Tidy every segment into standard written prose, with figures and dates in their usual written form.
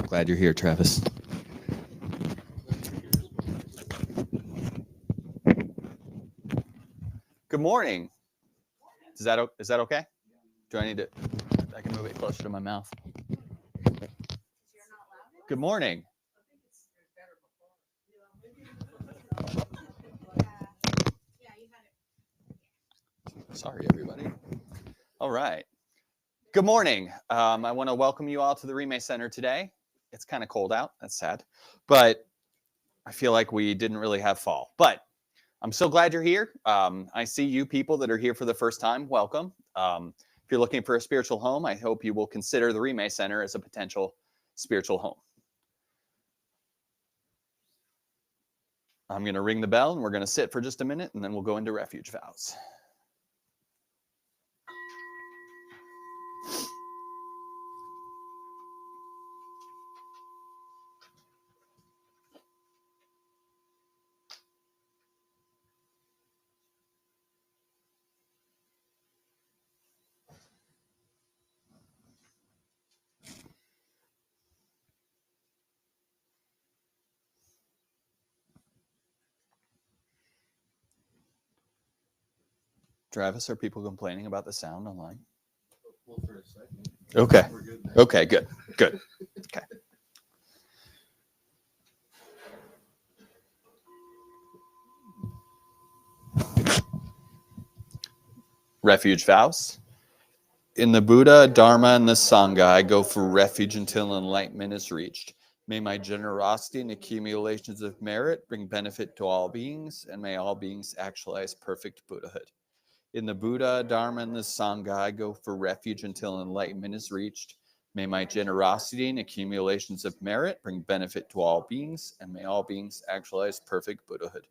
Glad you're here, Travis. Good morning. Is that okay? Do I need to? I can move it closer to my mouth. Good morning. Sorry, everybody. All right. Good morning. I want to welcome you all to the Remay Center today. It's kind of cold out. That's sad. But I feel like we didn't really have fall. But I'm so glad you're here. I see you people that are here for the first time. Welcome. If you're looking for a spiritual home, I hope you will consider the Remay Center as a potential spiritual home. I'm going to ring the bell and we're going to sit for just a minute and then we'll go into refuge vows. Travis, are people complaining about the sound online? Well, for a second. Okay. We're good now. Okay, good. Good. Okay. Refuge vows. In the Buddha, Dharma, and the Sangha, I go for refuge until enlightenment is reached. May my generosity and accumulations of merit bring benefit to all beings, and may all beings actualize perfect Buddhahood. In the Buddha, Dharma, and the Sangha, I go for refuge until enlightenment is reached. May my generosity and accumulations of merit bring benefit to all beings, and may all beings actualize perfect Buddhahood.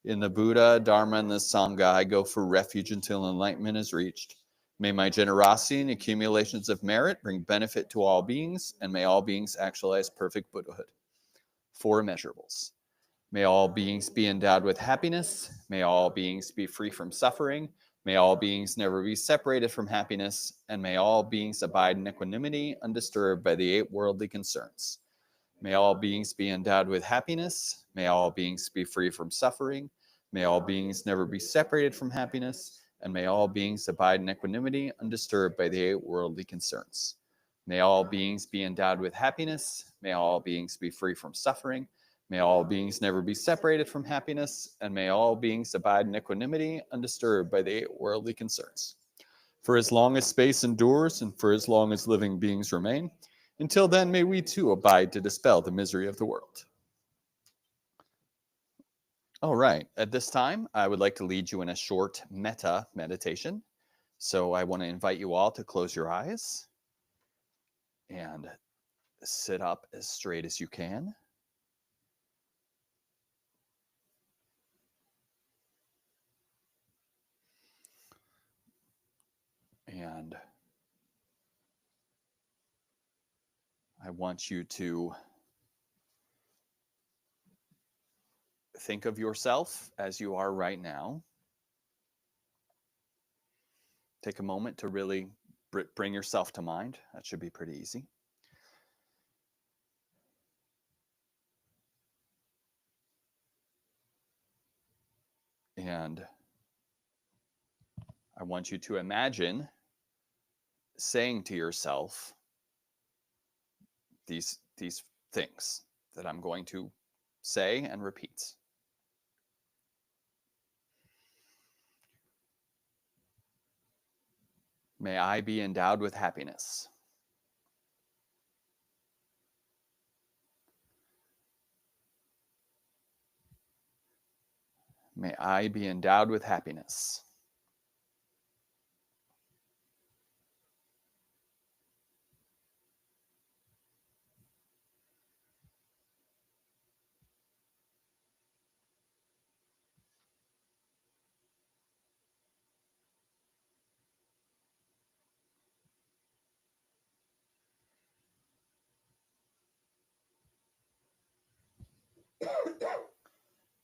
In the Buddha, Dharma, and the Sangha, I go for refuge until enlightenment is reached. May my generosity and accumulations of merit bring benefit to all beings, and may all beings actualize perfect Buddhahood. 4 immeasurables. May all beings be endowed with happiness. May all beings be free from suffering. May all beings never be separated from happiness. And may all beings abide in equanimity, undisturbed by the 8 worldly concerns. May all beings be endowed with happiness. May all beings be free from suffering. May all beings never be separated from happiness. And may all beings abide in equanimity, undisturbed by the 8 worldly concerns. May all beings be endowed with happiness. May all beings be free from suffering. May all beings never be separated from happiness, and may all beings abide in equanimity, undisturbed by the 8 worldly concerns. For as long as space endures, and for as long as living beings remain, until then may we too abide to dispel the misery of the world. All right, at this time, I would like to lead you in a short metta meditation. So I want to invite you all to close your eyes and sit up as straight as you can. And I want you to think of yourself as you are right now. Take a moment to really bring yourself to mind. That should be pretty easy. And I want you to imagine saying to yourself these things that I'm going to say and repeat. May I be endowed with happiness. May I be endowed with happiness.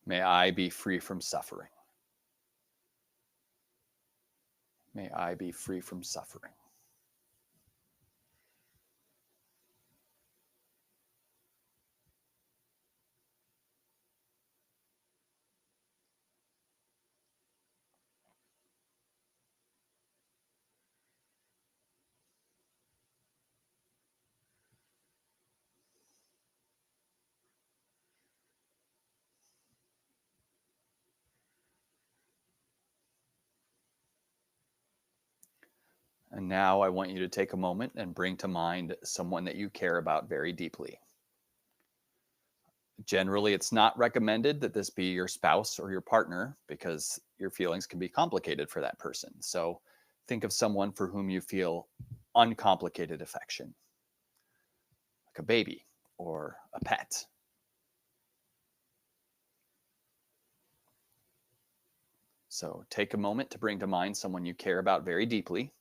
May I be free from suffering. May I be free from suffering. And now I want you to take a moment and bring to mind someone that you care about very deeply. Generally, it's not recommended that this be your spouse or your partner because your feelings can be complicated for that person. So think of someone for whom you feel uncomplicated affection, like a baby or a pet. So take a moment to bring to mind someone you care about very deeply.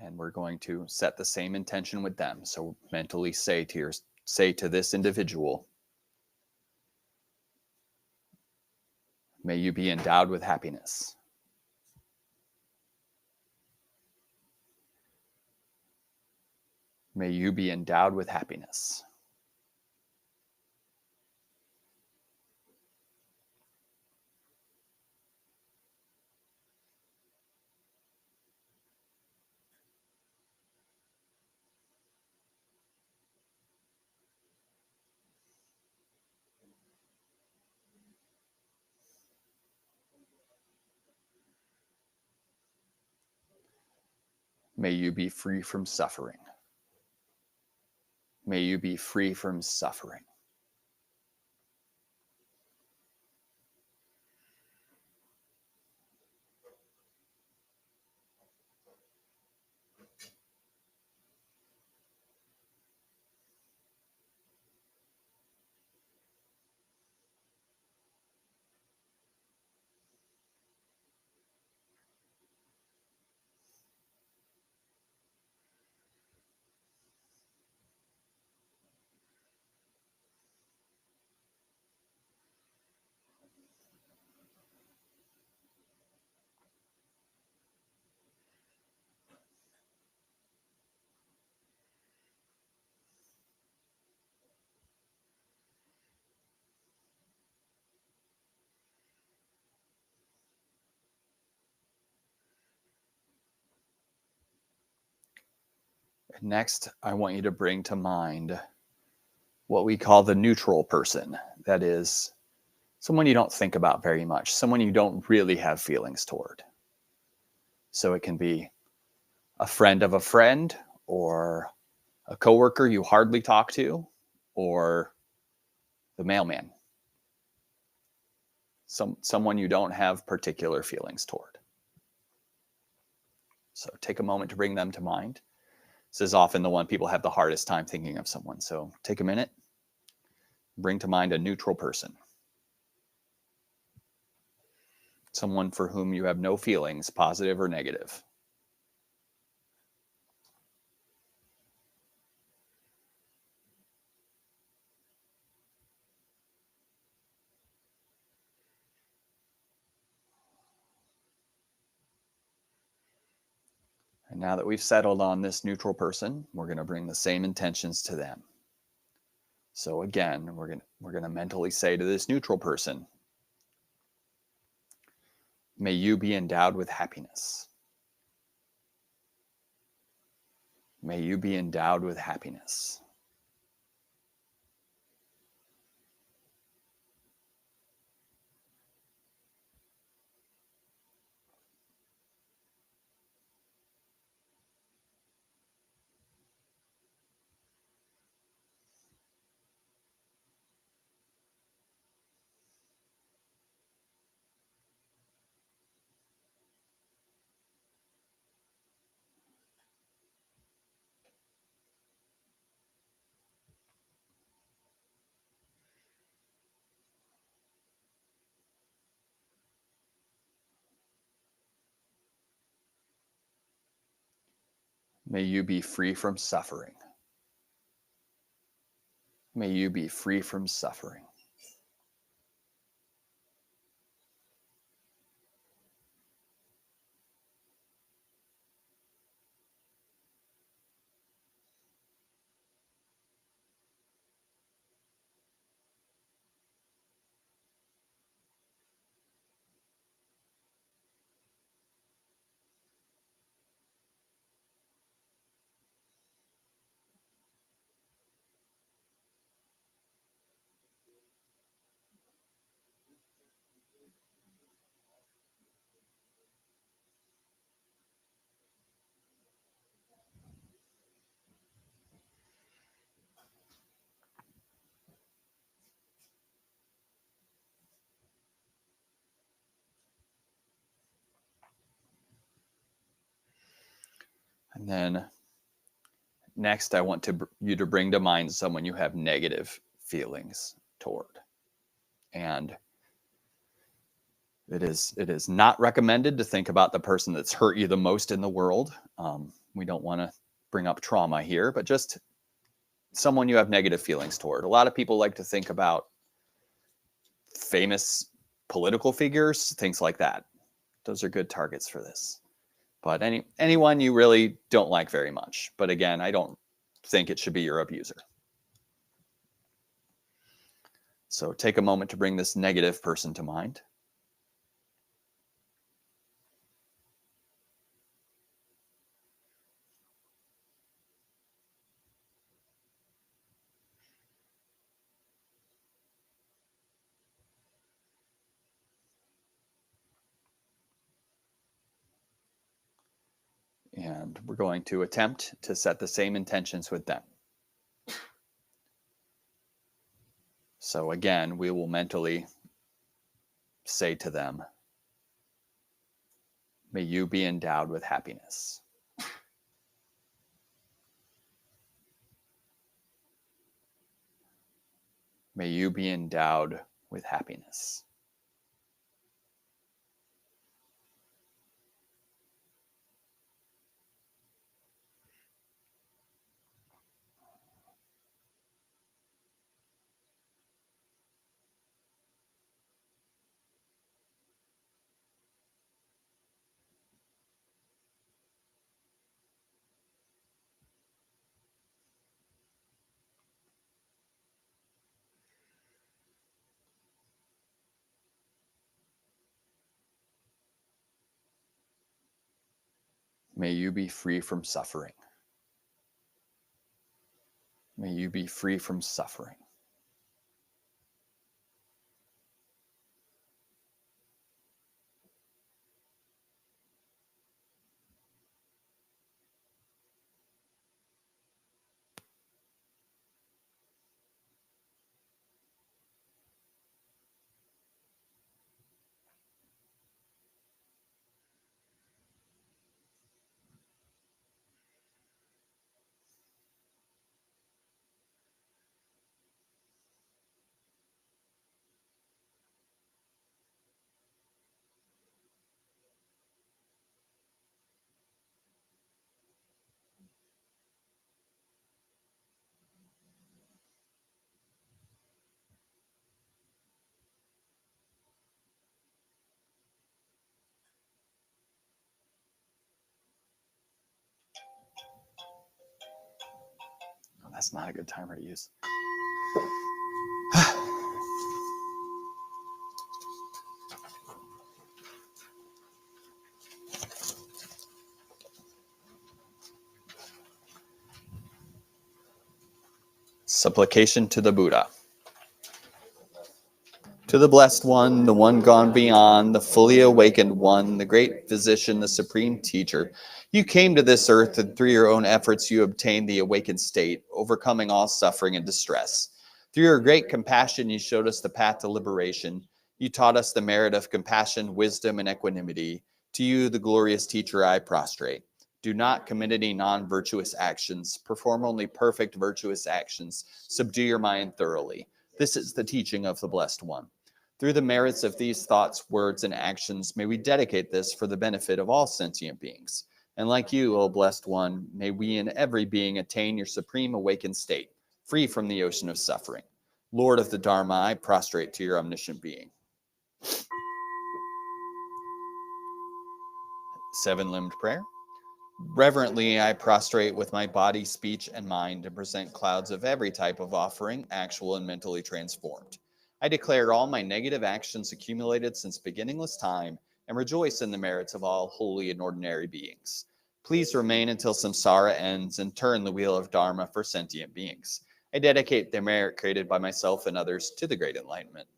And we're going to set the same intention with them. So mentally say to this individual, may you be endowed with happiness. May you be endowed with happiness. May you be free from suffering. May you be free from suffering. Next, I want you to bring to mind what we call the neutral person. That is someone you don't think about very much, someone you don't really have feelings toward. So it can be a friend of a friend, or a coworker you hardly talk to, or the mailman. Someone you don't have particular feelings toward. So take a moment to bring them to mind. This is often the one people have the hardest time thinking of someone. So take a minute, bring to mind a neutral person. Someone for whom you have no feelings, positive or negative. And now that we've settled on this neutral person, we're going to bring the same intentions to them. So again, we're going to mentally say to this neutral person, may you be endowed with happiness. May you be endowed with happiness. May you be free from suffering. May you be free from suffering. And then next, I want you to bring to mind someone you have negative feelings toward. And it is not recommended to think about the person that's hurt you the most in the world. We don't want to bring up trauma here, but just someone you have negative feelings toward. A lot of people like to think about famous political figures, things like that. Those are good targets for this. But anyone you really don't like very much. But again, I don't think it should be your abuser. So take a moment to bring this negative person to mind. And we're going to attempt to set the same intentions with them. So again, we will mentally say to them, may you be endowed with happiness. May you be endowed with happiness. May you be free from suffering. May you be free from suffering. Oh, that's not a good timer to use. Supplication to the Buddha. To the Blessed One, the one gone beyond, the fully awakened one, the great physician, the supreme teacher, you came to this earth and through your own efforts you obtained the awakened state, overcoming all suffering and distress. Through your great compassion you showed us the path to liberation. You taught us the merit of compassion, wisdom, and equanimity. To you, the glorious teacher, I prostrate. Do not commit any non-virtuous actions. Perform only perfect virtuous actions. Subdue your mind thoroughly. This is the teaching of the Blessed One. Through the merits of these thoughts, words, and actions, may we dedicate this for the benefit of all sentient beings. And like you, O Blessed One, may we in every being attain your supreme awakened state, free from the ocean of suffering. Lord of the Dharma, I prostrate to your omniscient being. Seven-limbed prayer. Reverently, I prostrate with my body, speech, and mind and present clouds of every type of offering, actual and mentally transformed. I declare all my negative actions accumulated since beginningless time and rejoice in the merits of all holy and ordinary beings. Please remain until samsara ends and turn the wheel of Dharma for sentient beings. I dedicate the merit created by myself and others to the great enlightenment.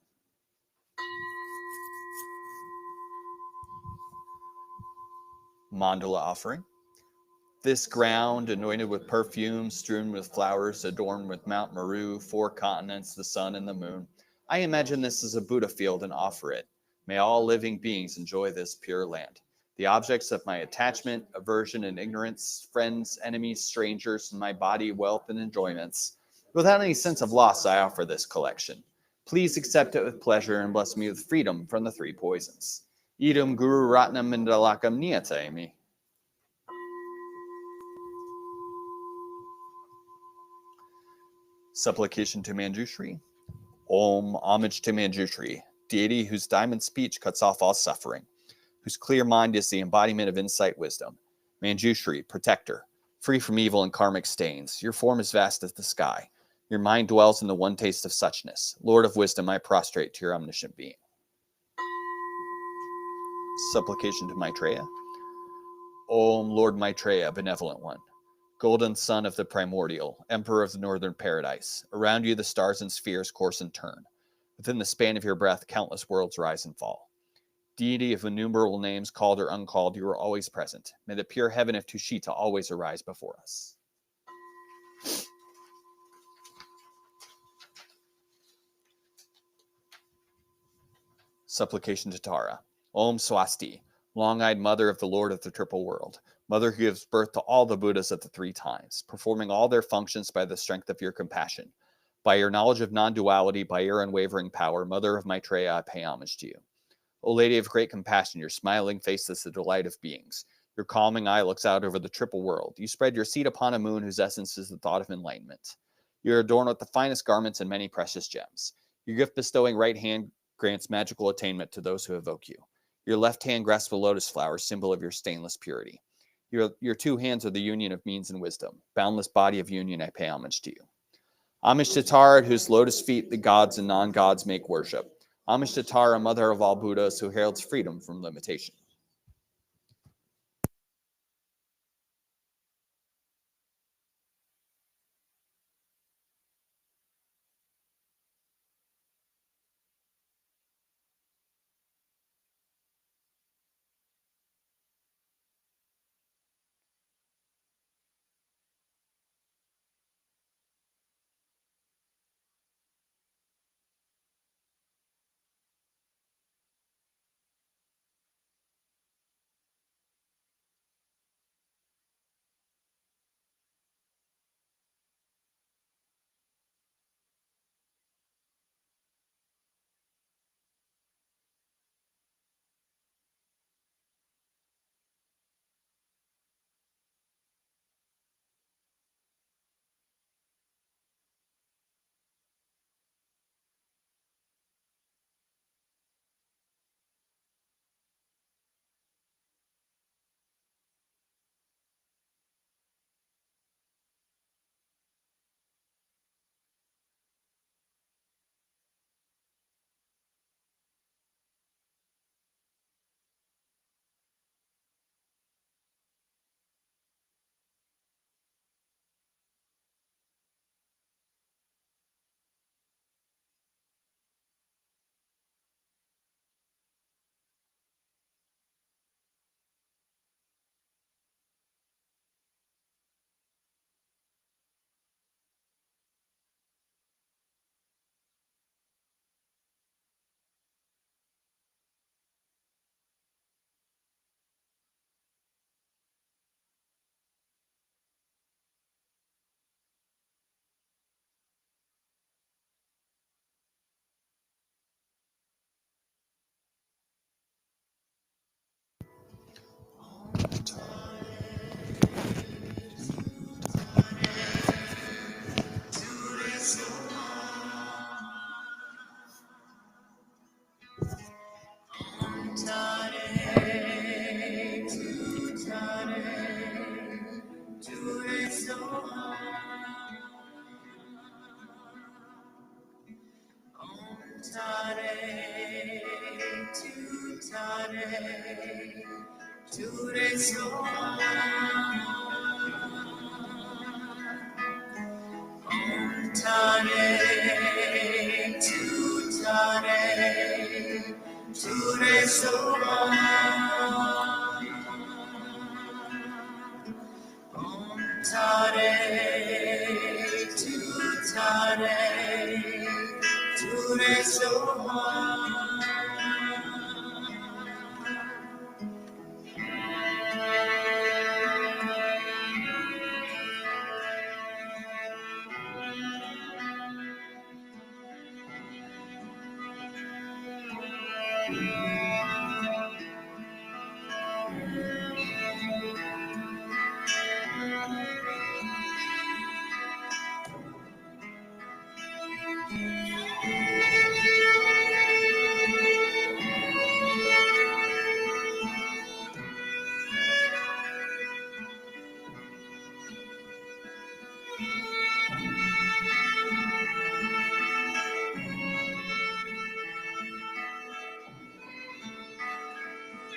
Mandala offering. This ground, anointed with perfume, strewn with flowers, adorned with Mount Meru, 4 continents, the sun, and the moon. I imagine this as a Buddha field and offer it. May all living beings enjoy this pure land. The objects of my attachment, aversion, and ignorance, friends, enemies, strangers, and my body, wealth, and enjoyments. Without any sense of loss, I offer this collection. Please accept it with pleasure and bless me with freedom from the three poisons. Idam Guru Ratnam Indalakam Niyatayami. Supplication to Manjushri. Om, homage to Manjushri, deity whose diamond speech cuts off all suffering, whose clear mind is the embodiment of insight wisdom. Manjushri, protector, free from evil and karmic stains. Your form is vast as the sky. Your mind dwells in the one taste of suchness. Lord of wisdom, I prostrate to your omniscient being. Supplication to Maitreya. Om, Lord Maitreya, benevolent one, golden son of the primordial, emperor of the northern paradise. Around you the stars and spheres course and turn. Within the span of your breath, countless worlds rise and fall. Deity of innumerable names, called or uncalled, you are always present. May the pure heaven of Tushita always arise before us. Supplication to Tara. Om Swasti, long-eyed mother of the Lord of the Triple World, mother who gives birth to all the Buddhas at the three times, performing all their functions by the strength of your compassion. By your knowledge of non-duality, by your unwavering power, mother of Maitreya, I pay homage to you. O Lady of great compassion, your smiling face is the delight of beings. Your calming eye looks out over the triple world. You spread your seat upon a moon whose essence is the thought of enlightenment. You are adorned with the finest garments and many precious gems. Your gift-bestowing right hand grants magical attainment to those who evoke you. Your left hand grasps a lotus flower, symbol of your stainless purity. Your two hands are the union of means and wisdom. Boundless body of union, I pay homage to you. Homage to Tara, at whose lotus feet the gods and non-gods make worship. Homage to Tara, mother of all Buddhas, who heralds freedom from limitation.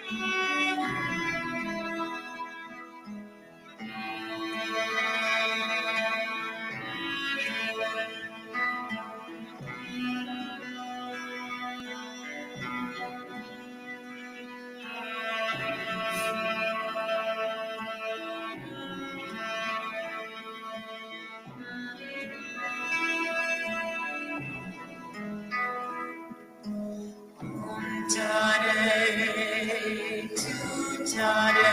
Om Tare Tu Tare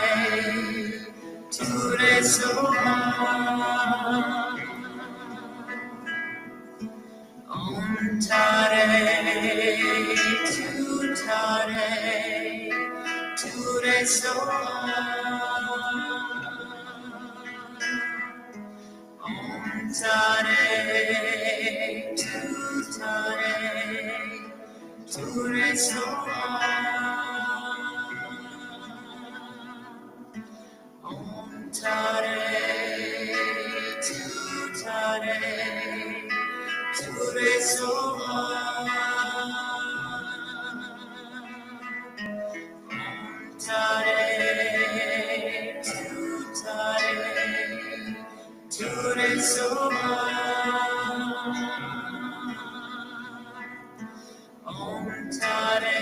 Ture Soha. Om Tare Tu Tare Ture Soha. Om Tare Tu Tare Ture Soha. Om Tare Tu Tare Ture Soha. Om Tare Tu Tare Ture Soha. Om Tare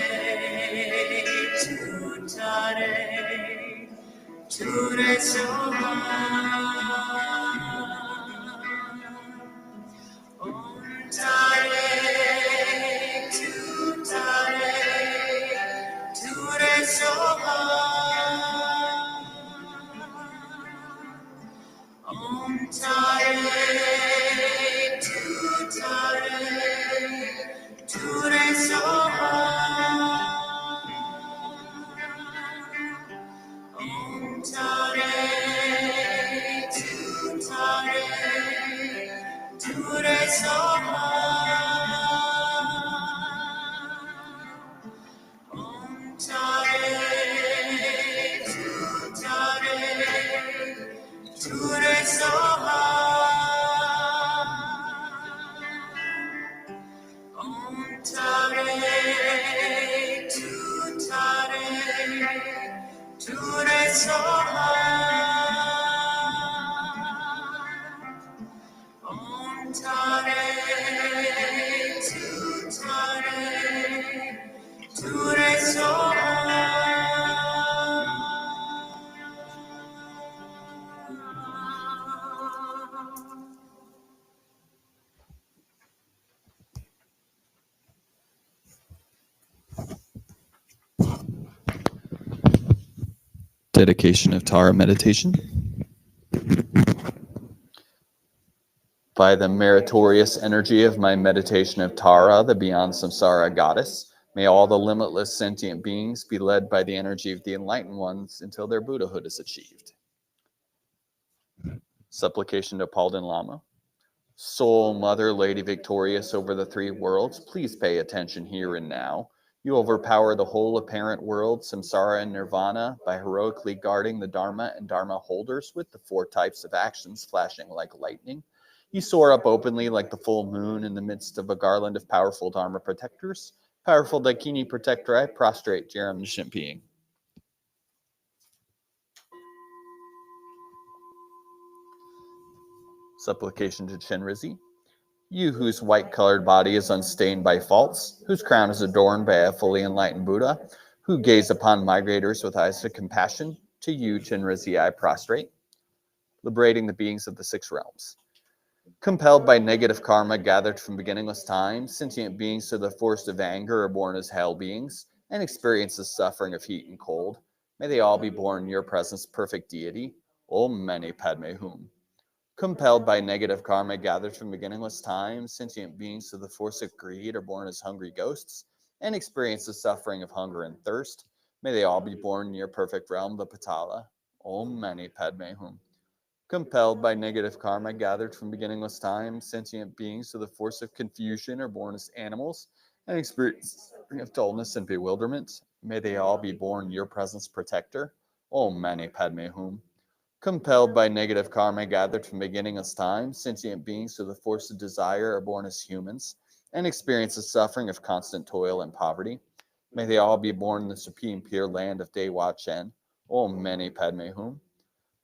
Tu Tare Ture Soha. Om Tare Tu Tare Ture Soha. Om Tare Tu Tare Ture Soha. Om Tare Tu Tare Ture Soha. Om Tare Tu Tare Ture Soha. Om Tare Tu Tare Ture Soha. Dedication of Tara meditation. By the meritorious energy of my meditation of Tara, the beyond samsara goddess, may all the limitless sentient beings be led by the energy of the enlightened ones until their Buddhahood is achieved. Supplication to Palden Lama. Soul Mother, Lady victorious over the three worlds, please pay attention here and now. You overpower the whole apparent world, samsara and nirvana, by heroically guarding the Dharma and Dharma holders with the four types of actions flashing like lightning. You soar up openly like the full moon in the midst of a garland of powerful Dharma protectors. Powerful Daikini protector, I prostrate your omniscient being. Supplication to Chenrezig. You whose white-colored body is unstained by faults, whose crown is adorned by a fully enlightened Buddha, who gaze upon migrators with eyes of compassion, to you, Chenrezig, I prostrate. Liberating the beings of the six realms. Compelled by negative karma gathered from beginningless time, sentient beings to the force of anger are born as hell beings and experience the suffering of heat and cold. May they all be born in your presence, perfect deity. Om Mani Padme Hum. Compelled by negative karma gathered from beginningless time, sentient beings to the force of greed are born as hungry ghosts and experience the suffering of hunger and thirst. May they all be born in your perfect realm, the Patala. Om Mani Padme Hum. Compelled by negative karma gathered from beginningless time, sentient beings to the force of confusion are born as animals and experience the suffering of dullness and bewilderment. May they all be born in your presence, protector. Om Mani Padme Hum. Compelled by negative karma gathered from beginningless time, sentient beings to the force of desire are born as humans and experience the suffering of constant toil and poverty. May they all be born in the supreme pure land of Dewa Chen. Om Mani Padme Hum.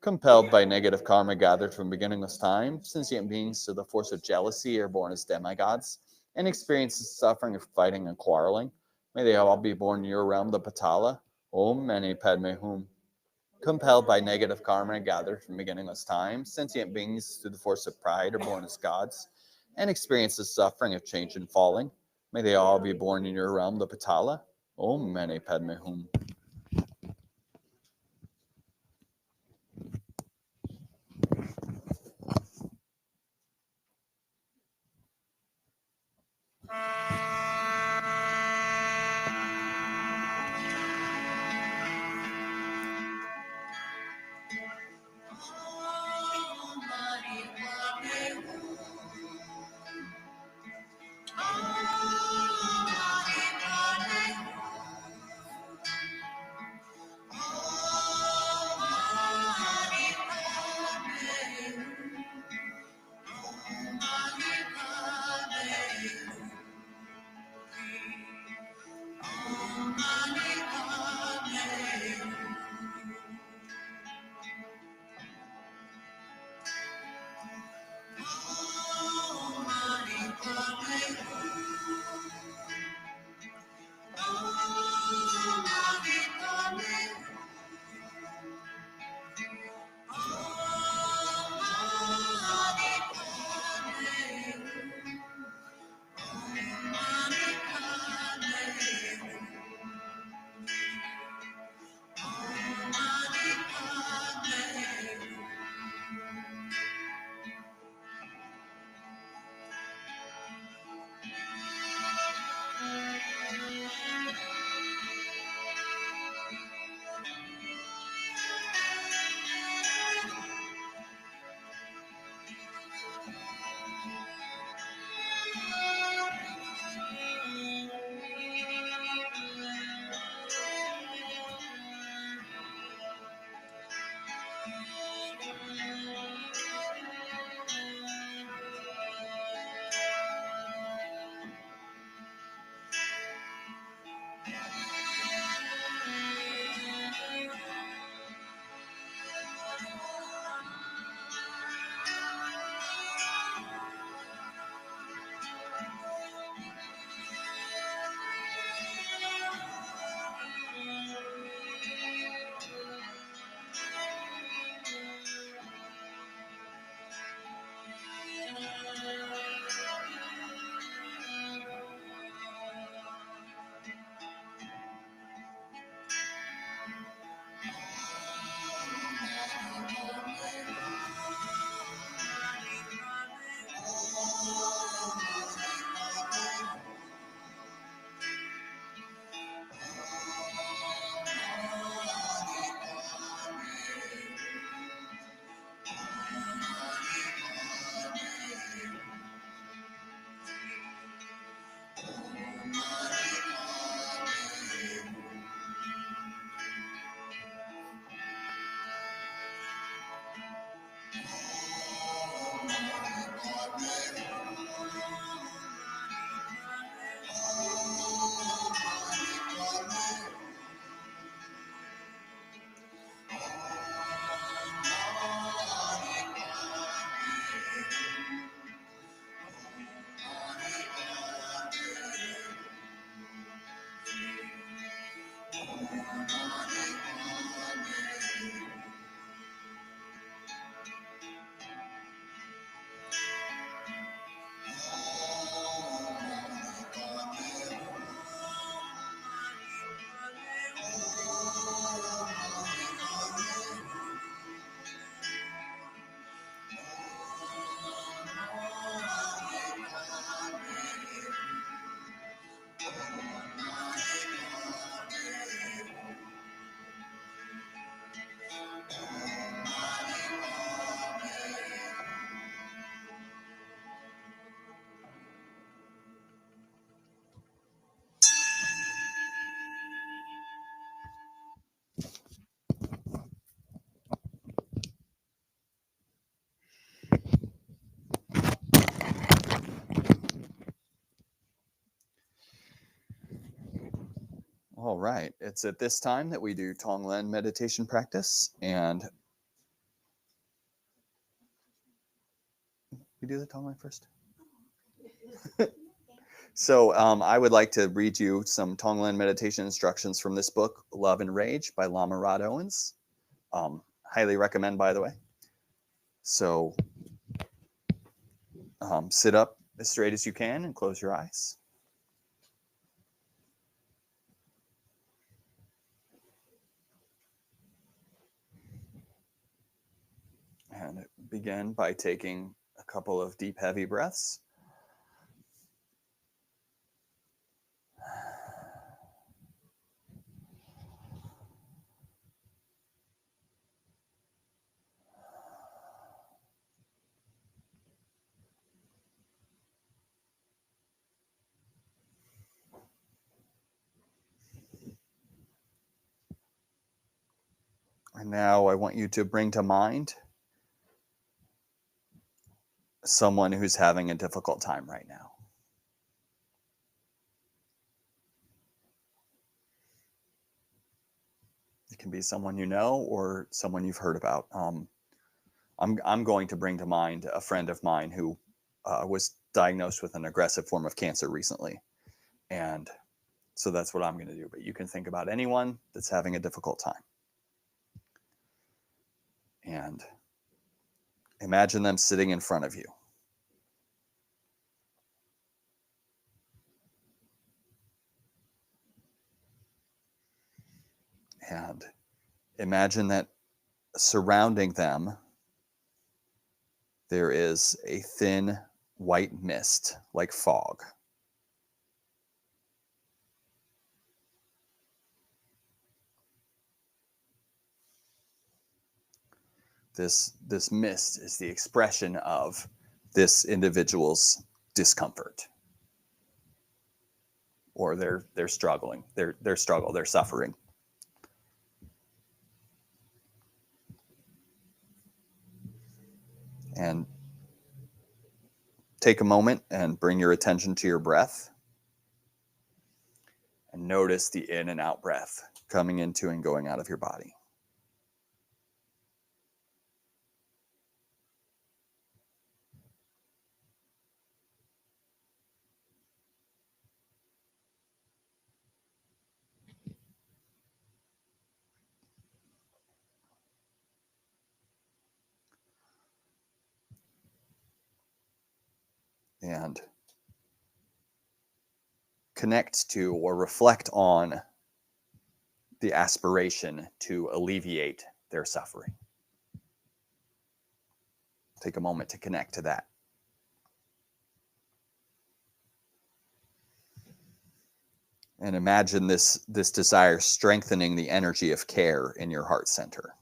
Compelled by negative karma gathered from beginningless time, sentient beings to the force of jealousy are born as demigods and experience the suffering of fighting and quarreling. May they all be born in your realm, the Patala. Om Mani Padme Hum. Compelled by negative karma gathered from beginningless time, sentient beings through the force of pride are born as gods and experience the suffering of change and falling. May they all be born in your realm, the Patala. Om Mani Padme Hum. it's at this time that we do Tonglen meditation practice, and we do the Tonglen first. So I would like to read you some Tonglen meditation instructions from this book, Love and Rage by Lama Rod Owens. Highly recommend, by the way. So sit up as straight as you can and close your eyes. And begin by taking a couple of deep, heavy breaths. And now I want you to bring to mind someone who's having a difficult time right now. It can be someone you know or someone you've heard about. I'm going to bring to mind a friend of mine who was diagnosed with an aggressive form of cancer recently. And so that's what I'm going to do. But you can think about anyone that's having a difficult time. And imagine them sitting in front of you. And imagine that surrounding them, there is a thin white mist like fog. This mist is the expression of this individual's discomfort, or they're struggling, their struggle, their suffering. And take a moment and bring your attention to your breath. And notice the in and out breath coming into and going out of your body. And connect to or reflect on the aspiration to alleviate their suffering. Take a moment to connect to that. And imagine this desire strengthening the energy of care in your heart center.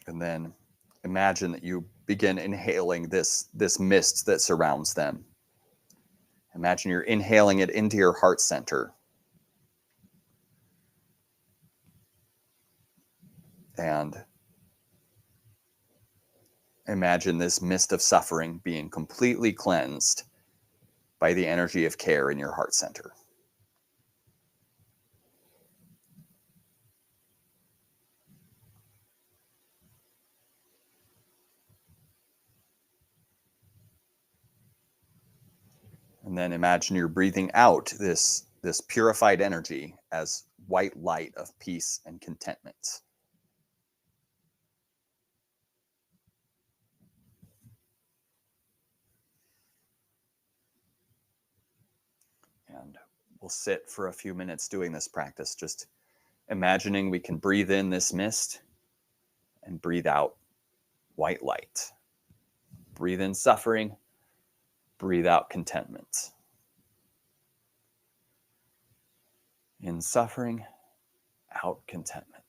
And then imagine that you begin inhaling this mist that surrounds them. Imagine you're inhaling it into your heart center. And imagine this mist of suffering being completely cleansed by the energy of care in your heart center. And then imagine you're breathing out this purified energy as white light of peace and contentment. And we'll sit for a few minutes doing this practice, just imagining we can breathe in this mist and breathe out white light. Breathe in suffering, breathe out contentment. In suffering, out contentment.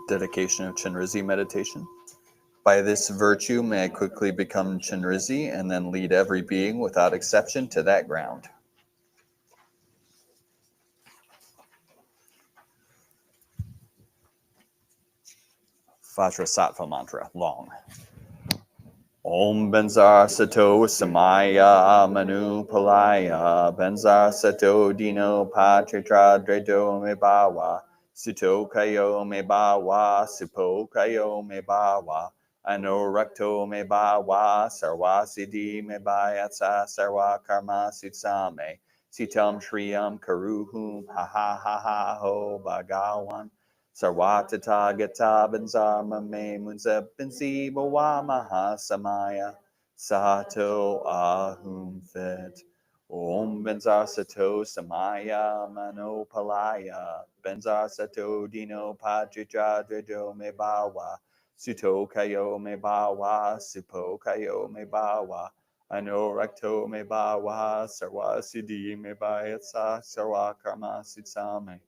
Dedication of Chenrezig meditation. By this virtue may I quickly become Chenrezig and then lead every being without exception to that ground. Vajrasattva mantra, long. Om Benzar Sato Samaya Manupalaya Benzar Sato Dino Patritra Dredo Mebawa Suto Kayo Mebawa Supo Kayo Mebawa Anorakto Mebawa Sarwa Siddhi Mebayatsa Sarwa Karma Sitsame Sitam Shriyam Karuhum Ha Ha Ha Ha Ho Bhagawan Sarwatata Gata Benzarma Me Munza Benzi Bawa Mahasamaya Sato Ahum Fit Om Benzar Sato Samaya Manopalaya Benzar Sato Dino Padrija Dredo Mebawa Suto Kayo Mebawa Supo Kayo Mebawa Anorakto Mebawa Sarwa Siddhi Mebayatsa Sarwa Karma Sitsame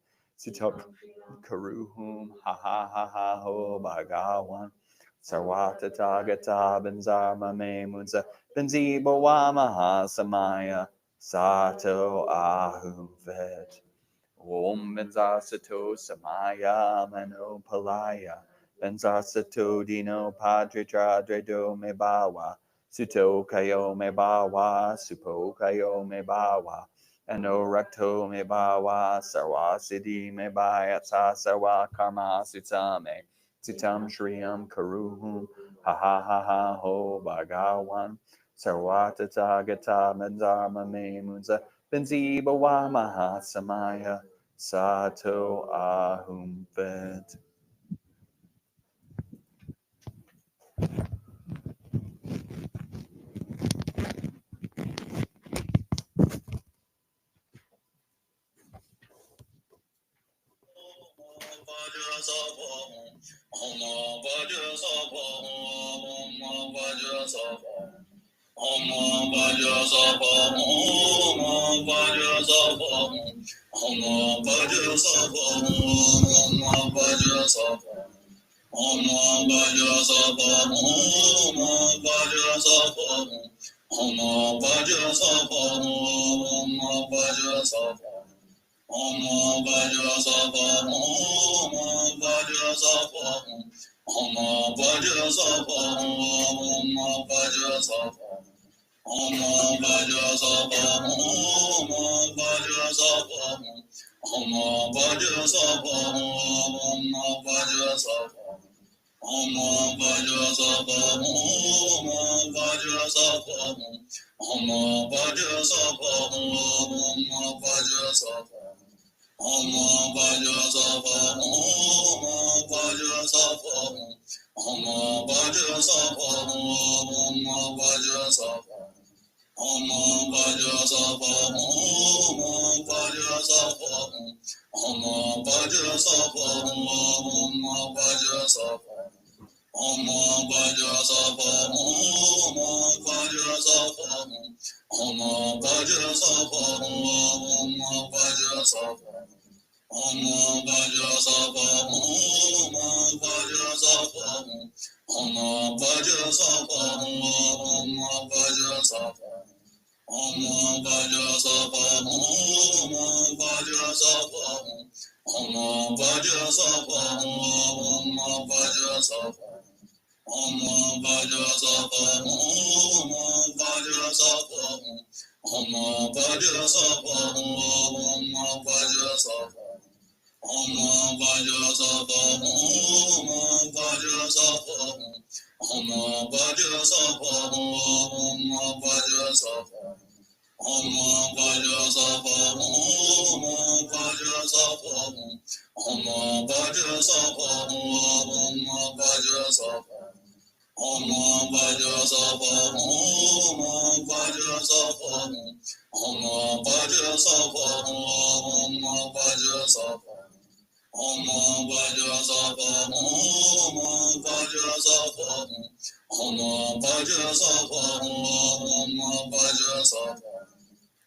Sitam Karuhum ha ha ha ha ho bhagawan Sarwata Tagata Benzarma Me Munza Benzi Bawa Mahasamaya Sato Ahum Vet Om Benzar Sato Samaya Manopalaya Benzar Sato Dino Padritra Dredo Mebawa Suto Kayo Mebawa Supo Kayo Mebawa Anorakto Mebawa Sarwa Siddhi Mebayatsa Sarwa Karma Sitsame Sitam Shriyam Karuhum Ha Ha Ha Ha Ho Bhagawan Sarwata Tagata Benzarma Me Munza Benzi Bawa Mahasamaya Sato Ahum Vet.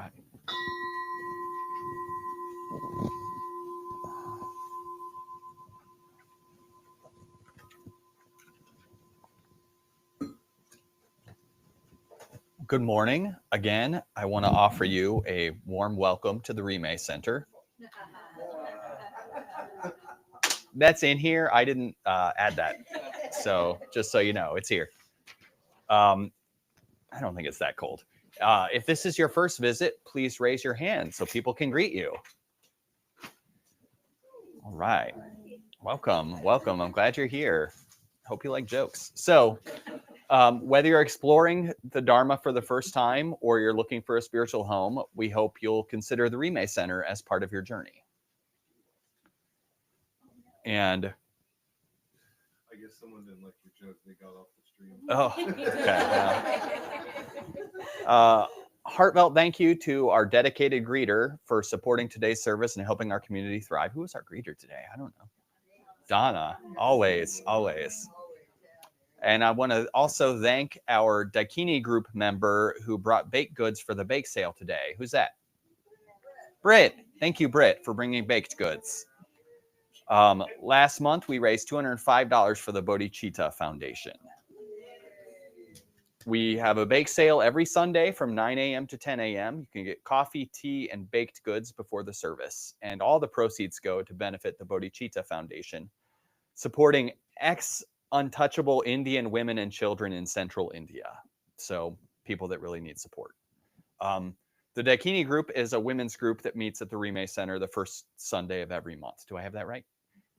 right. Good morning. Again, I want to offer you a warm welcome to the Remay Center. That's in here. I didn't add that. So just so you know, it's here. I don't think it's that cold. If this is your first visit, please raise your hand so people can greet you. All right. Welcome. Welcome. I'm glad you're here. Hope you like jokes. So whether you're exploring the Dharma for the first time or you're looking for a spiritual home, we hope you'll consider the Remay Center as part of your journey. And I guess someone didn't like your joke. They got off the stream. oh, okay. Heartfelt thank you to our dedicated greeter for supporting today's service and helping our community thrive. Who was our greeter today? I don't know. Donna, always, always. And I want to also thank our Daikini group member who brought baked goods for the bake sale today. Who's that? Britt. Thank you, Britt, for bringing baked goods. Last month, we raised $205 for the Bodhicitta Foundation. We have a bake sale every Sunday from 9 a.m. to 10 a.m. You can get coffee, tea, and baked goods before the service. And all the proceeds go to benefit the Bodhicitta Foundation, supporting ex-untouchable Indian women and children in central India. So people that really need support. The Daikini group is a women's group that meets at the Remay Center the first Sunday of every month. Do I have that right?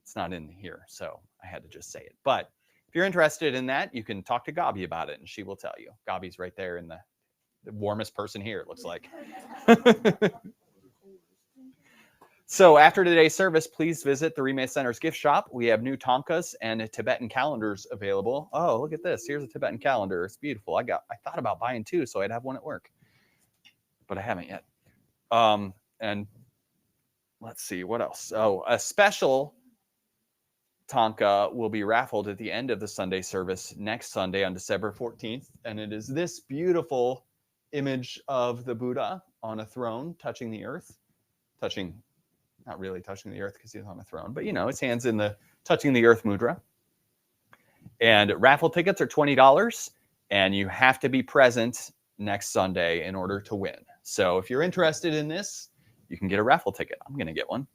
It's not in here, so I had to just say it. But if you're interested in that, you can talk to Gabi about it, and she will tell you. Gabi's right there in the warmest person here, it looks like. So after today's service, please visit the Remay Center's gift shop. We have new Tonkas and Tibetan calendars available. Oh, look at this. Here's a Tibetan calendar. It's beautiful. I thought about buying two, so I'd have one at work. But I haven't yet. And let's see, what else? Oh, a special Tonka will be raffled at the end of the Sunday service next Sunday on December 14th. And it is this beautiful image of the Buddha on a throne touching the earth. Not really touching the earth because he's on a throne, but his hands in the touching the earth mudra. And raffle tickets are $20, and you have to be present next Sunday in order to win. So if you're interested in this, you can get a raffle ticket. I'm going to get one.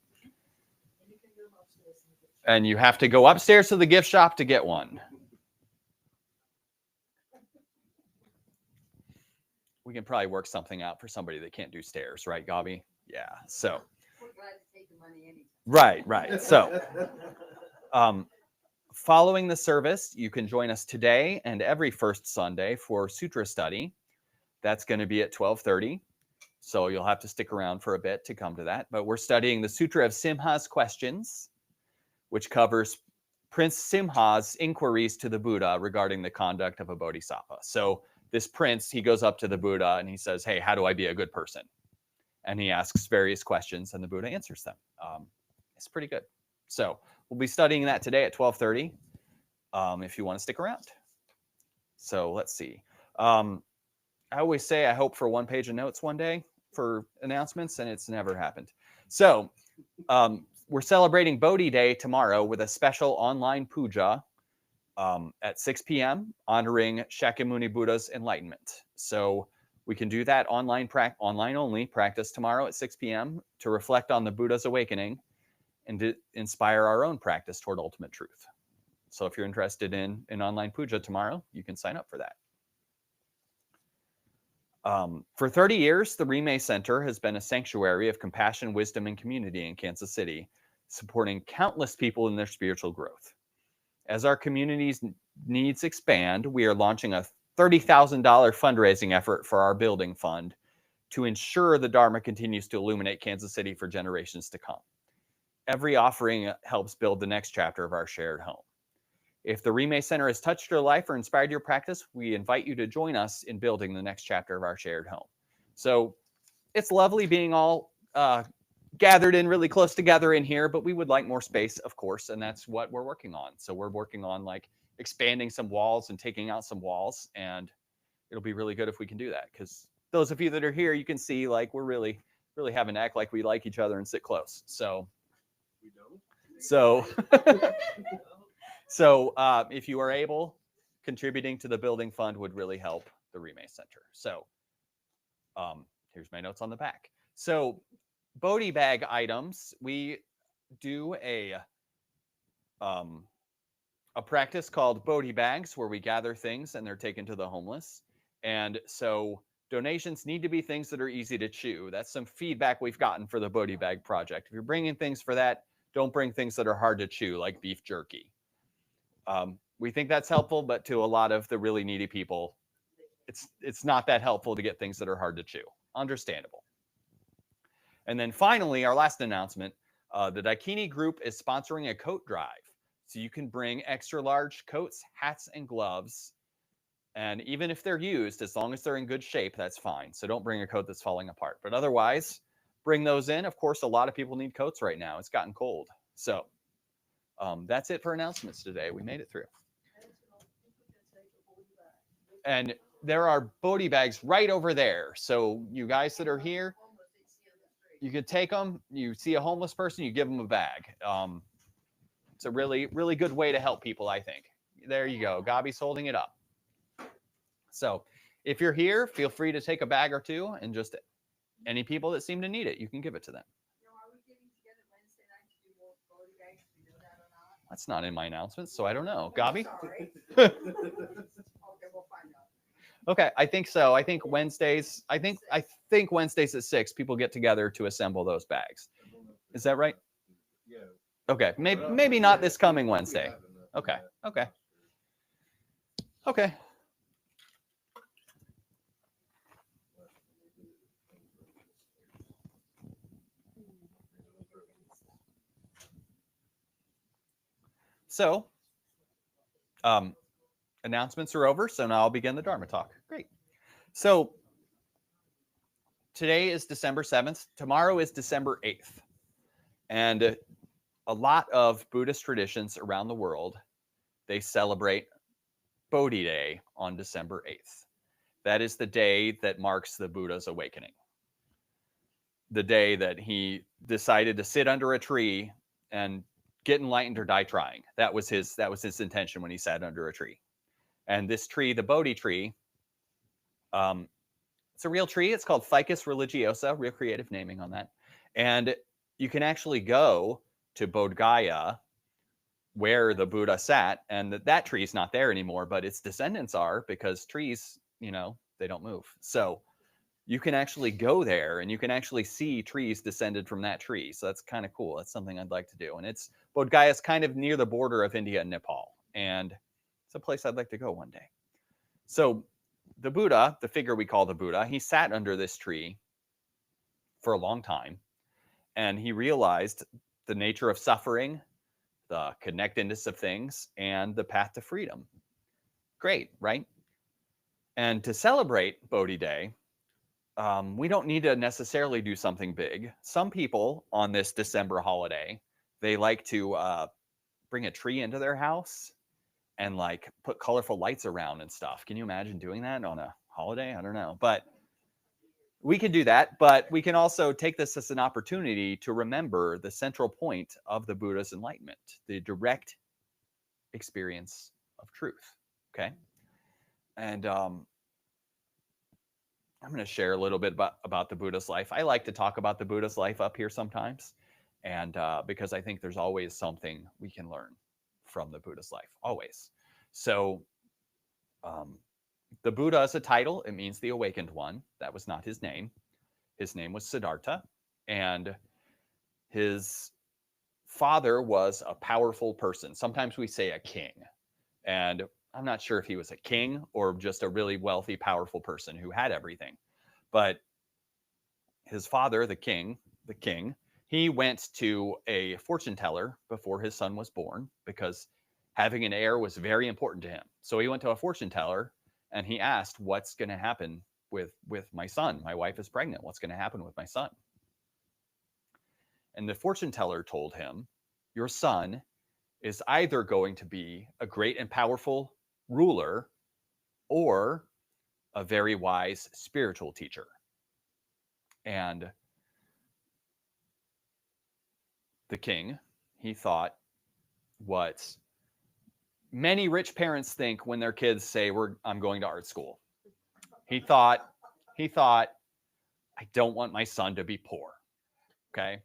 And you have to go upstairs to the gift shop to get one. We can probably work something out for somebody that can't do stairs, right, Gabi? Yeah. So. We're glad to take the money anytime. Right. So, following the service, you can join us today and every first Sunday for Sutra study. That's going to be at 12:30. So you'll have to stick around for a bit to come to that. But we're studying the Sutra of Simha's Questions, which covers Prince Simha's inquiries to the Buddha regarding the conduct of a bodhisattva. So this prince, he goes up to the Buddha and he says, hey, how do I be a good person? And he asks various questions and the Buddha answers them. It's pretty good. So we'll be studying that today at 12:30 if you want to stick around. So let's see. I always say I hope for one page of notes one day for announcements, and it's never happened. So we're celebrating Bodhi Day tomorrow with a special online puja at 6 p.m. honoring Shakyamuni Buddha's enlightenment. So we can do that online only practice tomorrow at 6 p.m. to reflect on the Buddha's awakening and to inspire our own practice toward ultimate truth. So if you're interested in online puja tomorrow, you can sign up for that. For 30 years, the Remay Center has been a sanctuary of compassion, wisdom, and community in Kansas City, supporting countless people in their spiritual growth. As our community's needs expand, we are launching a $30,000 fundraising effort for our building fund to ensure the Dharma continues to illuminate Kansas City for generations to come. Every offering helps build the next chapter of our shared home. If the Remay Center has touched your life or inspired your practice, we invite you to join us in building the next chapter of our shared home. So it's lovely being all gathered in really close together in here, but we would like more space, of course, and that's what we're working on. So we're working on like expanding some walls and taking out some walls, and it'll be really good if we can do that because those of you that are here, you can see like we're really having to act like we like each other and sit close. So We don't. so if you are able, contributing to the building fund would really help the Remay Center. So here's my notes on the back. So Bodhi bag items, we do a practice called Bodhi bags where we gather things and they're taken to the homeless. And so donations need to be things that are easy to chew. That's some feedback we've gotten for the Bodhi bag project. If you're bringing things for that, don't bring things that are hard to chew, like beef jerky. We think that's helpful, but to a lot of the really needy people, it's not that helpful to get things that are hard to chew. Understandable. And then finally, our last announcement, the Daikini Group is sponsoring a coat drive. So you can bring extra large coats, hats, and gloves. And even if they're used, as long as they're in good shape, that's fine. So don't bring a coat that's falling apart. But otherwise, bring those in. Of course, a lot of people need coats right now. It's gotten cold. So that's it for announcements today. We made it through. And there are Bodhi bags right over there. So you guys that are here, you could take them. You see a homeless person, you give them a bag. It's a really good way to help people, I think. There you go. Gabi's holding it up. So if you're here, feel free to take a bag or two, and just any people that seem to need it, you can give it to them. Are we getting together Wednesday night to do more Bodhi bags? Do you know that or not? That's not in my announcements, so I don't know. Gabi? Sorry. Okay, we'll find out. Okay, I think so. I think Wednesdays. I think Wednesdays at 6, people get together to assemble those bags. Is that right? Yeah. Okay, maybe not this coming Wednesday. Okay. So, announcements are over. So now I'll begin the Dharma talk. Great. So today is December 7th. Tomorrow is December 8th. And a lot of Buddhist traditions around the world, they celebrate Bodhi Day on December 8th. That is the day that marks the Buddha's awakening. The day that he decided to sit under a tree and get enlightened or die trying. That was his intention when he sat under a tree. And this tree, the Bodhi tree, it's a real tree. It's called Ficus religiosa, real creative naming on that. And you can actually go to Bodh Gaya, where the Buddha sat, and that tree is not there anymore, but its descendants are, because trees, they don't move. So you can actually go there and you can actually see trees descended from that tree. So that's kind of cool. That's something I'd like to do. And Bodh Gaya is kind of near the border of India and Nepal. And it's a place I'd like to go one day. So the Buddha, the figure we call the Buddha, he sat under this tree for a long time. And he realized the nature of suffering, the connectedness of things, and the path to freedom. Great, right? And to celebrate Bodhi Day, we don't need to necessarily do something big. Some people on this December holiday, they like to bring a tree into their house and like put colorful lights around and stuff. Can you imagine doing that on a holiday? I don't know, but we can do that. But we can also take this as an opportunity to remember the central point of the Buddha's enlightenment, the direct experience of truth. Okay. And I'm going to share a little bit about the Buddha's life. I like to talk about the Buddha's life up here sometimes, and because I think there's always something we can learn from the Buddha's life, always. So the Buddha is a title. It means the awakened one. That was not his name. His name was Siddhartha, and his father was a powerful person. Sometimes we say a king, and I'm not sure if he was a king or just a really wealthy, powerful person who had everything. But his father, the king, he went to a fortune teller before his son was born because having an heir was very important to him. So he went to a fortune teller and he asked, what's going to happen with my son? My wife is pregnant. What's going to happen with my son? And the fortune teller told him, your son is either going to be a great and powerful ruler, or a very wise spiritual teacher. And the king, he thought what many rich parents think when their kids say, I'm going to art school. He thought, I don't want my son to be poor. Okay.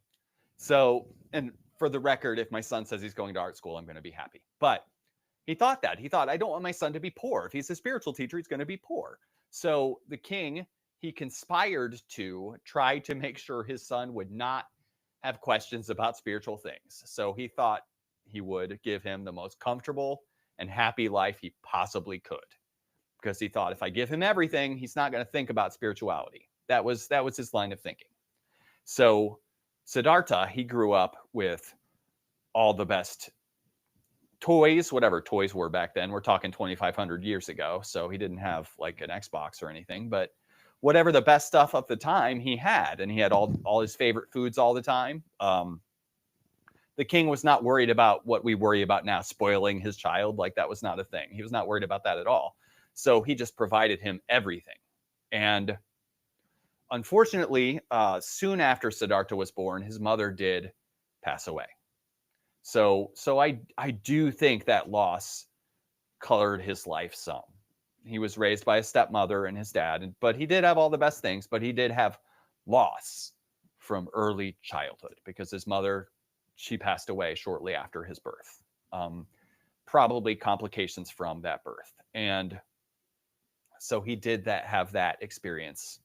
So, and for the record, if my son says he's going to art school, I'm going to be happy. But he thought that. He thought, I don't want my son to be poor. If he's a spiritual teacher, he's going to be poor. So the king, he conspired to try to make sure his son would not have questions about spiritual things. So he thought he would give him the most comfortable and happy life he possibly could. Because he thought, if I give him everything, he's not going to think about spirituality. That was his line of thinking. So Siddhartha, he grew up with all the best toys, whatever toys were back then. We're talking 2,500 years ago. So he didn't have like an Xbox or anything, but whatever the best stuff of the time he had, and he had all his favorite foods all the time. The king was not worried about what we worry about now, spoiling his child. Like that was not a thing. He was not worried about that at all. So he just provided him everything. And unfortunately, soon after Siddhartha was born, his mother did pass away. So I do think that loss colored his life some. He was raised by a stepmother and his dad, but he did have all the best things, but he did have loss from early childhood because his mother, she passed away shortly after his birth. Probably complications from that birth. And so he did have that experience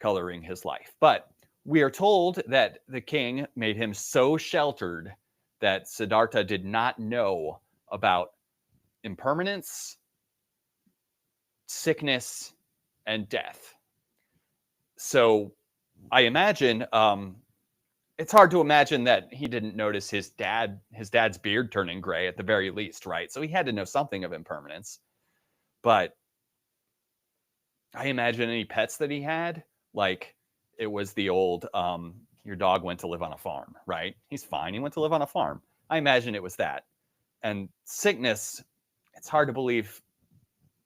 coloring his life. But we are told that the king made him so sheltered that Siddhartha did not know about impermanence, sickness, and death. So I imagine it's hard to imagine that he didn't notice his dad's beard turning gray at the very least, right? So he had to know something of impermanence. But I imagine any pets that he had, like it was the old, your dog went to live on a farm, right? He's fine. He went to live on a farm. I imagine it was that. And sickness, it's hard to believe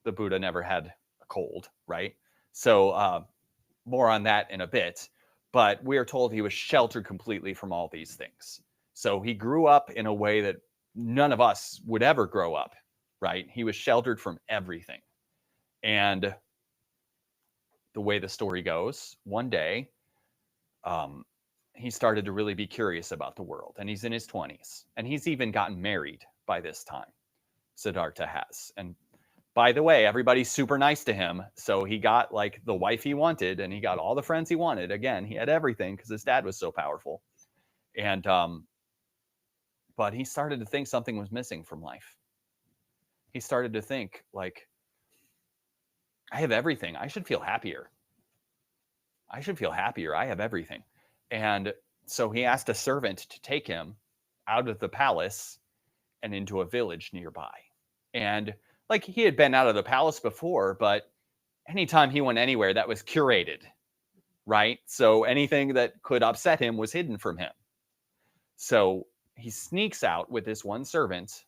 the Buddha never had a cold, right? So more on that in a bit. But we are told he was sheltered completely from all these things. So he grew up in a way that none of us would ever grow up, right? He was sheltered from everything. And the way the story goes, one day, he started to really be curious about the world. And he's in his 20s. And he's even gotten married by this time. Siddhartha has. And by the way, everybody's super nice to him. So he got like the wife he wanted and he got all the friends he wanted. Again, he had everything because his dad was so powerful. And but he started to think something was missing from life. He started to think like, I have everything. I should feel happier. I should feel happier. I have everything. And so he asked a servant to take him out of the palace and into a village nearby. And like he had been out of the palace before, but anytime he went anywhere, that was curated, right? So anything that could upset him was hidden from him. So he sneaks out with this one servant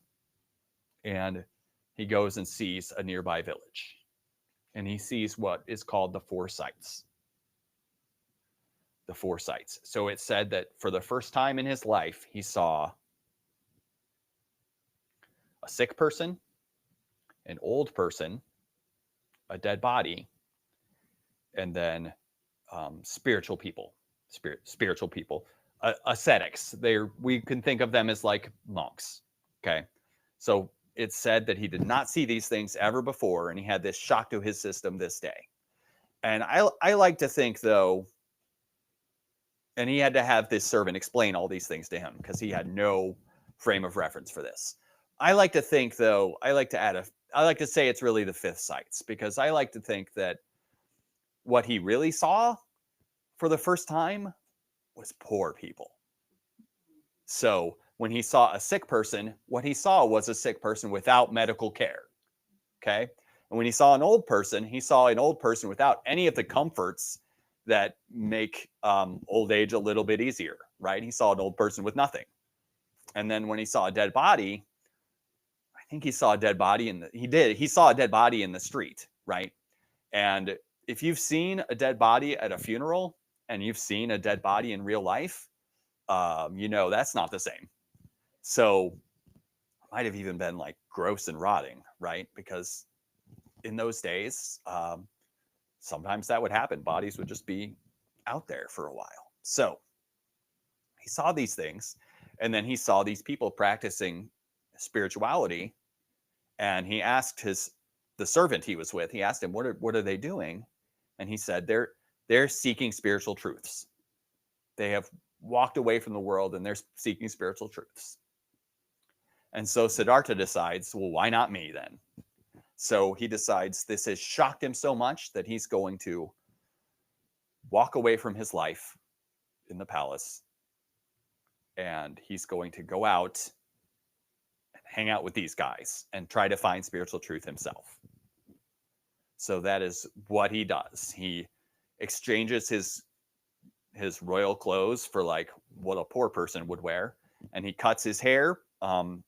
and he goes and sees a nearby village. And he sees what is called the Four Sights. The Four Sights. So it said that for the first time in his life, he saw a sick person, an old person, a dead body, and then spiritual people. Spiritual people. Ascetics. We can think of them as like monks. Okay. So it said that he did not see these things ever before, and he had this shock to his system this day. And I like to think, though, and he had to have this servant explain all these things to him because he had no frame of reference for this. I like to think, though, I like to say it's really the fifth sights, because I like to think that what he really saw for the first time was poor people. So when he saw a sick person, what he saw was a sick person without medical care. Okay. And when he saw an old person, he saw an old person without any of the comforts that make old age a little bit easier, right? He saw an old person with nothing. And then when he saw a dead body, I think he saw a dead body he saw a dead body in the street, right? And if you've seen a dead body at a funeral and you've seen a dead body in real life, you know that's not the same. So it might have even been like gross and rotting, right? Because in those days, sometimes that would happen. Bodies would just be out there for a while. So he saw these things, and then he saw these people practicing spirituality, and he asked the servant he was with, he asked him, what are they doing? And he said, they're seeking spiritual truths. They have walked away from the world and they're seeking spiritual truths. And so Siddhartha decides, well, why not me then? So he decides this has shocked him so much that he's going to walk away from his life in the palace, and he's going to go out and hang out with these guys and try to find spiritual truth himself. So that is what he does. He exchanges his royal clothes for like what a poor person would wear, and he cuts his hair.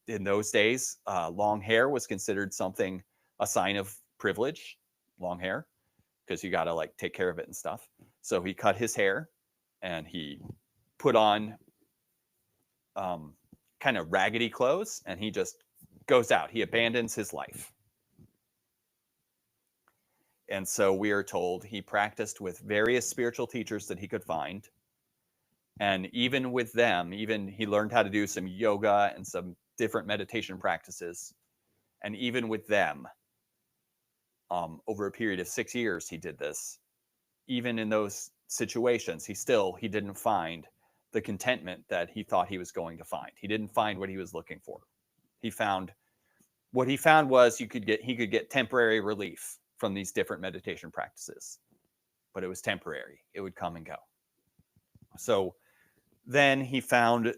In those days, long hair was considered a sign of privilege, long hair, because you got to like take care of it and stuff. So he cut his hair and he put on kind of raggedy clothes, and he just goes out. He abandons his life. And so we are told he practiced with various spiritual teachers that he could find. And even with them, even he learned how to do some yoga and some different meditation practices. And even with them, over a period of 6 years, he did this. Even in those situations, he didn't find the contentment that he thought he was going to find. He didn't find what he was looking for. What he found was he could get temporary relief from these different meditation practices, but it was temporary. It would come and go. So then he found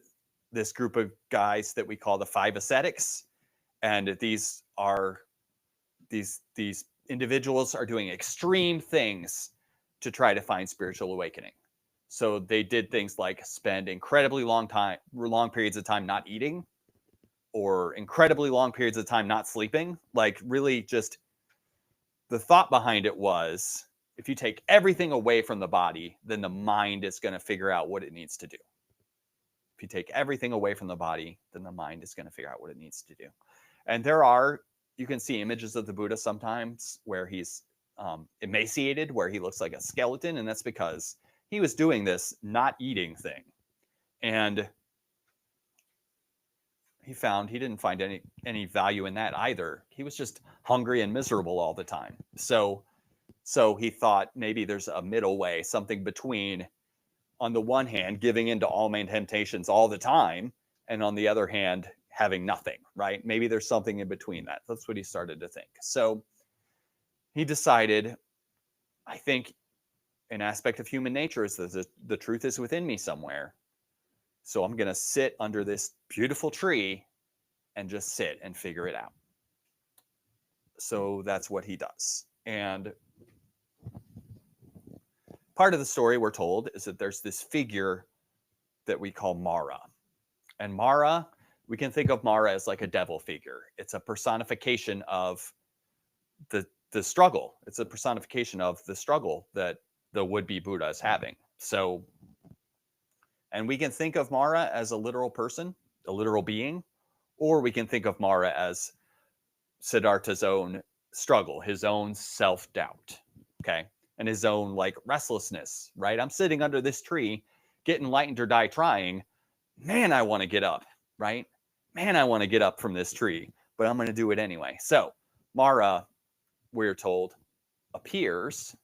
this group of guys that we call the 5 ascetics, and these individuals are doing extreme things to try to find spiritual awakening. So they did things like spend incredibly long periods of time not eating, or incredibly long periods of time not sleeping. Like really just the thought behind it was, if you take everything away from the body, then the mind is going to figure out what it needs to do. If you take everything away from the body, then the mind is going to figure out what it needs to do. And you can see images of the Buddha sometimes where he's emaciated, where he looks like a skeleton, and that's because he was doing this not eating thing. And he didn't find any value in that either. He was just hungry and miserable all the time. So he thought maybe there's a middle way, something between, on the one hand, giving into all main temptations all the time, and on the other hand, having nothing, right? Maybe there's something in between that. That's what he started to think. So he decided, I think an aspect of human nature is that the truth is within me somewhere. So I'm going to sit under this beautiful tree and just sit and figure it out. So that's what he does. And part of the story we're told is that there's this figure that we call Mara. And Mara, we can think of Mara as like a devil figure. It's a personification of the struggle. It's a personification of the struggle that the would-be Buddha is having. So, and we can think of Mara as a literal person, a literal being, or we can think of Mara as Siddhartha's own struggle, his own self-doubt, okay? And his own like restlessness, right? I'm sitting under this tree, get enlightened or die trying. Man, I want to get up, right? Man, I want to get up from this tree, but I'm going to do it anyway. So Mara, we're told, appears,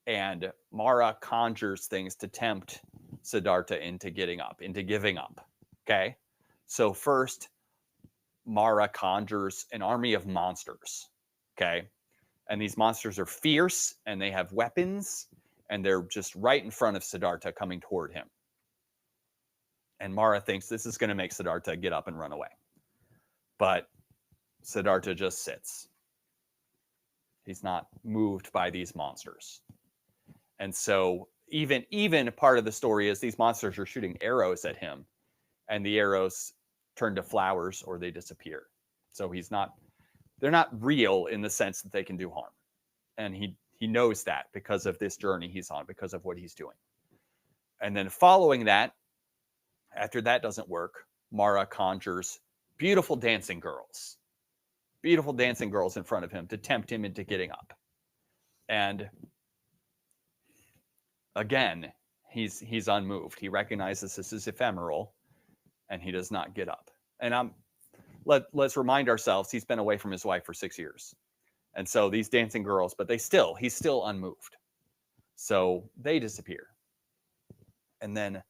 and Mara conjures things to tempt Siddhartha into getting up, into giving up, okay? So first, Mara conjures an army of monsters, okay? And these monsters are fierce, and they have weapons, and they're just right in front of Siddhartha coming toward him. And Mara thinks this is going to make Siddhartha get up and run away. But Siddhartha just sits. He's not moved by these monsters. And so even part of the story is these monsters are shooting arrows at him, and the arrows turn to flowers or they disappear. So they're not real in the sense that they can do harm. And He knows that because of this journey he's on, because of what he's doing. And then following that, after that doesn't work, Mara conjures beautiful dancing girls in front of him to tempt him into getting up. And again, he's unmoved. He recognizes this is ephemeral, and he does not get up. And let's remind ourselves, he's been away from his wife for 6 years. And so these dancing girls, but he's still unmoved. So they disappear. And then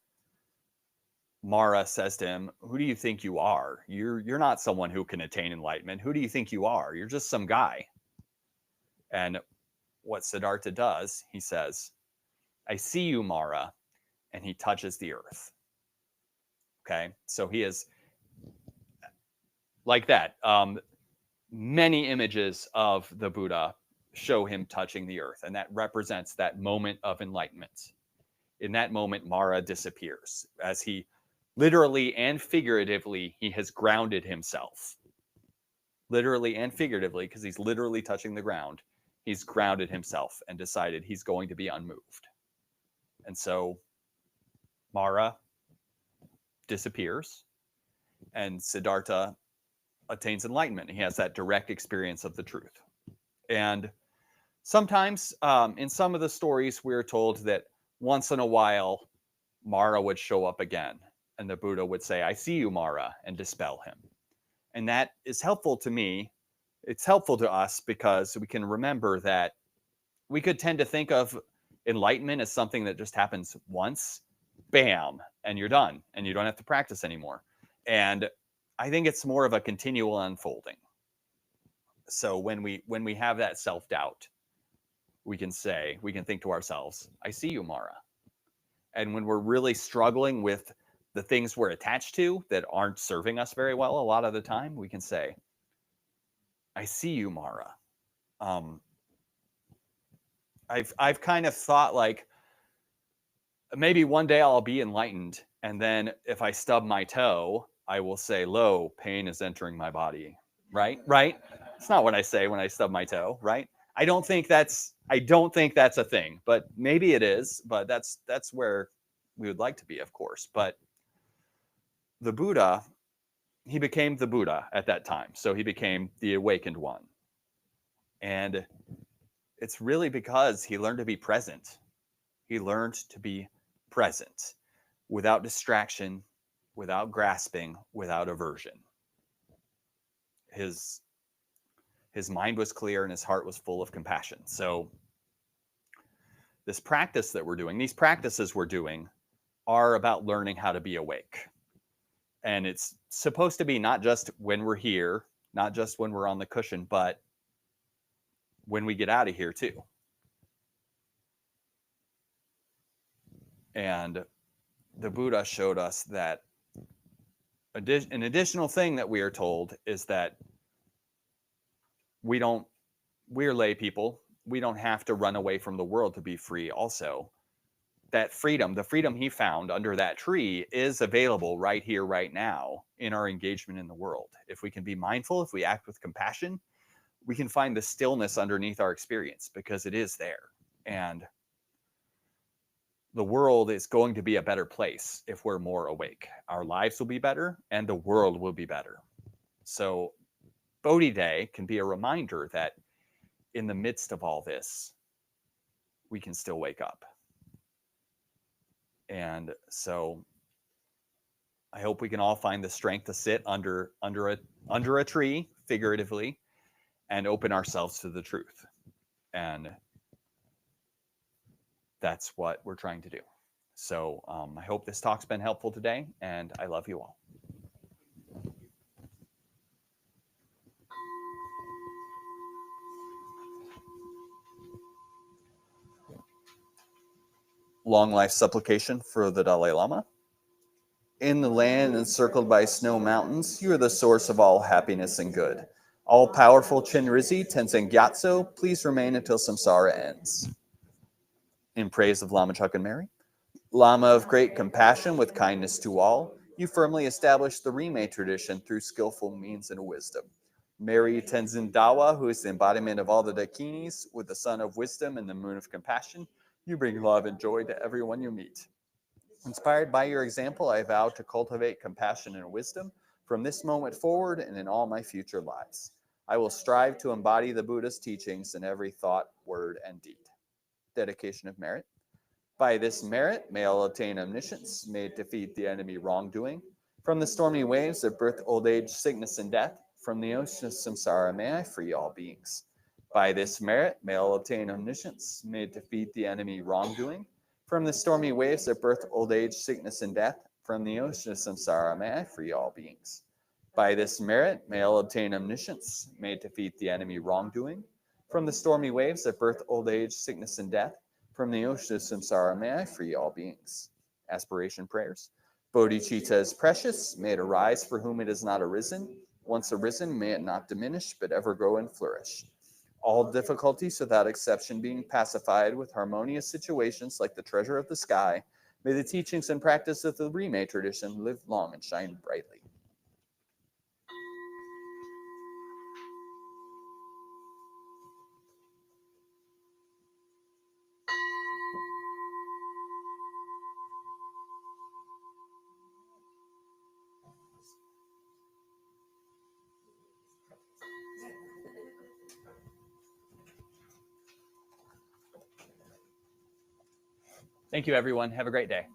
Mara says to him, who do you think you are? You're not someone who can attain enlightenment. Who do you think you are? You're just some guy. And what Siddhartha does, he says, I see you, Mara, and he touches the earth. Okay, so he is like that. Many images of the Buddha show him touching the earth, and that represents that moment of enlightenment. In that moment, Mara disappears as he literally and figuratively, he has grounded himself. Literally and figuratively, because he's literally touching the ground, he's grounded himself and decided he's going to be unmoved. And so Mara disappears, and Siddhartha attains enlightenment. He has that direct experience of the truth. And sometimes in some of the stories, we're told that once in a while, Mara would show up again, and the Buddha would say, I see you, Mara, and dispel him. And that is helpful to me. It's helpful to us because we can remember that we could tend to think of enlightenment as something that just happens once, bam, and you're done, and you don't have to practice anymore. And I think it's more of a continual unfolding. So when we have that self-doubt, we can think to ourselves, I see you, Mara. And when we're really struggling with the things we're attached to that aren't serving us very well a lot of the time, we can say, I see you, Mara. I've kind of thought like, maybe one day I'll be enlightened, and then if I stub my toe, I will say, lo, pain is entering my body. Right? It's not what I say when I stub my toe, right? I don't think that's a thing, but maybe it is, but that's where we would like to be, of course. But the Buddha, he became the Buddha at that time. So he became the awakened one. And it's really because he learned to be present. He learned to be present without distraction, without grasping, without aversion. His mind was clear and his heart was full of compassion. So this practice that we're doing, these practices we're doing are about learning how to be awake. And it's supposed to be not just when we're here, not just when we're on the cushion, but when we get out of here too. And the Buddha showed us that an additional thing that we are told is that we're lay people. We don't have to run away from the world to be free also. That freedom, the freedom he found under that tree, is available right here, right now in our engagement in the world. If we can be mindful, if we act with compassion, we can find the stillness underneath our experience because it is there. And the world is going to be a better place if we're more awake. Our lives will be better and the world will be better. So Bodhi Day can be a reminder that in the midst of all this, we can still wake up. And so I hope we can all find the strength to sit under a tree, figuratively, and open ourselves to the truth. And that's what we're trying to do. So I hope this talk's been helpful today, and I love you all. Long life supplication for the Dalai Lama. In the land encircled by snow mountains, you are the source of all happiness and good. All-powerful Chenrezig Tenzin Gyatso, please remain until samsara ends. In praise of Lama Chuck and Mary. Lama of great compassion with kindness to all, you firmly established the Rimé tradition through skillful means and wisdom. Mary Tenzin Dawa, who is the embodiment of all the Dakinis, with the sun of wisdom and the moon of compassion. You bring love and joy to everyone you meet. Inspired by your example, I vow to cultivate compassion and wisdom from this moment forward and in all my future lives. I will strive to embody the Buddha's teachings in every thought, word, and deed. Dedication of merit. By this merit, may all obtain omniscience, may it defeat the enemy wrongdoing. From the stormy waves of birth, old age, sickness, and death, from the ocean of samsara, may I free all beings. By this merit, may all obtain omniscience, may it defeat the enemy wrongdoing. From the stormy waves of birth, old age, sickness, and death, from the ocean of samsara, may I free all beings. By this merit, may all obtain omniscience, may it defeat the enemy wrongdoing. From the stormy waves of birth, old age, sickness, and death, from the ocean of samsara, may I free all beings. Aspiration prayers. Bodhicitta is precious, may it arise for whom it has not arisen. Once arisen, may it not diminish, but ever grow and flourish. All difficulties without exception being pacified with harmonious situations like the treasure of the sky, may the teachings and practice of the Rimé tradition live long and shine brightly. Thank you, everyone. Have a great day.